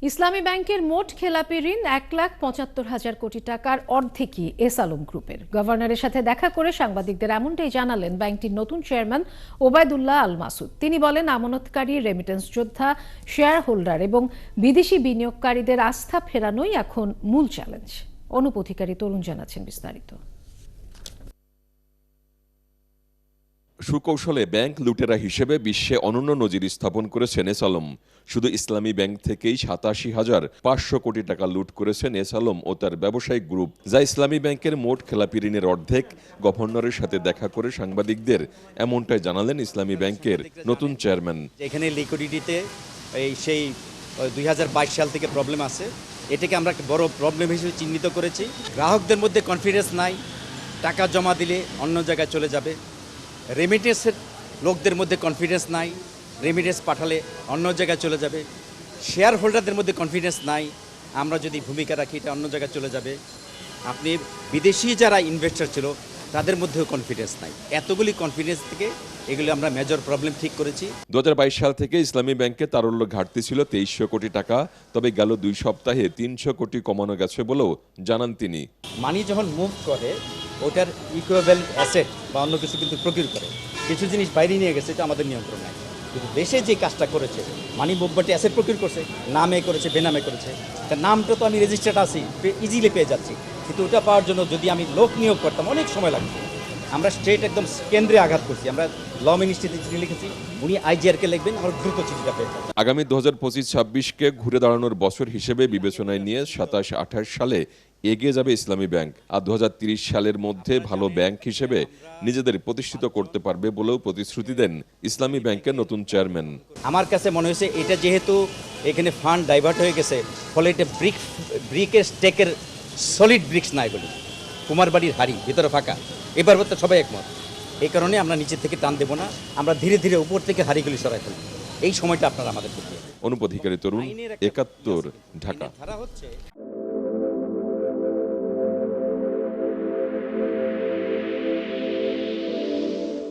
ইসলামী ব্যাংকের মোট খেলাপি ঋণ 1,75,000 কোটি টাকার অর্ধেকই এস আলম গ্রুপের। গভর্নরের সাথে দেখা করে সাংবাদিকদের এমনটাই জানালেন ব্যাংকটির নতুন চেয়ারম্যান ওবায়দুল্লাহ আল মাসুদ। তিনি বলেন, আমানতকারী, রেমিটেন্স যোদ্ধা, শেয়ার হোল্ডার এবং বিদেশি বিনিয়োগকারীদের আস্থা ফেরানোই এখন মূল চ্যালেঞ্জ। অনুপ অধিকারী তরুণ জানাচ্ছেন বিস্তারিত। সুকৌশলে ব্যাংক লুটেরা হিসেবে বিশ্বে অনন্য নজির স্থাপন করেছেন এস আলম। শুধু ইসলামী ব্যাংক থেকেই 87,500 কোটি টাকা লুট করেছেন এস আলম ও তার ব্যবসায়িক গ্রুপ, যা ইসলামী ব্যাংকের মোট খেলাপি ঋণের অর্ধেক। গভর্নরের সাথে দেখা করে সাংবাদিকদের এমনটাই জানালেন ইসলামী ব্যাংকের নতুন চেয়ারম্যান। এখানে লিকুইডিটিতে সেই 2022 সাল থেকে প্রবলেম আছে, এটাকে আমরা বড় প্রবলেম হিসেবে চিহ্নিত করেছি। গ্রাহকদের মধ্যে কনফিডেন্স নাই, টাকা জমা দিলে অন্য জায়গায় চলে যাবে। রেমিটেন্সের লোকদের মধ্যে কনফিডেন্স নাই, রেমিটেন্স পাঠালে অন্য জায়গায় চলে যাবে। শেয়ার হোল্ডারদের মধ্যে কনফিডেন্স নাই, আমরা যদি ভূমিকা রাখি এটা অন্য জায়গায় চলে যাবে। আপনি বিদেশি যারা ইনভেস্টর ছিল তাদের মধ্যেও কনফিডেন্স নাই। এতগুলি কনফিডেন্স থেকে এগুলি আমরা মেজর প্রবলেম ঠিক করেছি। 2022 সাল থেকে ইসলামী ব্যাংকে তারল্য ঘাটতি ছিল 2300 কোটি টাকা, তবে গেল 2 সপ্তাহে 300 কোটি কমানো গেছে বলেও জানান তিনি। মানি যখন মুভ করে ওটার ইকুইভ্যালেন্ট অ্যাসেট বা অন্য কিছু কিন্তু প্রকিউর করে, কিছু জিনিস বাইরে নিয়ে গেছে, এটা আমাদের নিয়ন্ত্রণ নাই। কিন্তু দেশে যে কাজটা করেছে, মানি মুভমেন্টে অ্যাসেট প্রকিউর করছে, নামে করেছে, বেনামে করেছে। তার নামটা তো আমি রেজিস্টার্ড আছি, ইজিলি পেয়ে যাচ্ছি, কিন্তু ওটা পাওয়ার জন্য যদি আমি লোক নিয়োগ করতাম অনেক সময় লাগতো। আমরা স্ট্রেট একদম কেন্দ্রে আঘাত করছি। আমরা ল মিনিস্ট্রিতে চিঠি লিখেছি, উনি আইজিআরকে লিখবেন, আমরা দ্রুত চিঠিটা পেয়ে যাবো। আগামী 2025-26কে ঘুরে দাঁড়ানোর বছর হিসেবে বিবেচনায় নিয়ে 27-28 সালে এগিয়ে যাবে ইসলামী ব্যাংক, আর 2030 সালের মধ্যে ভালো ব্যাংক হিসেবে নিজেদের প্রতিষ্ঠিত করতে পারবে বলেও প্রতিশ্রুতি দেন ইসলামী ব্যাংকের নতুন চেয়ারম্যান। আমার কাছে মনে হয়েছে এটা যেহেতু এখানে ফান্ড ডাইভার্ট হয়ে গেছে, ফলে এটা ব্রিকের স্টেকের সলিড ব্রিক্স না, এগুলি কুমারবাড়ির হাড়ি ভিতরে ফাঁকা। এবার তো সবাই একমত, এই কারণে আমরা নিচে থেকে টান দেবো না, আমরা ধীরে ধীরে উপর থেকে হাড়িগুলি সরাই ফেলব। এই সময়টা আপনারা আমাদের অনুপ অধিকারী তরুণ, 71, ঢাকা।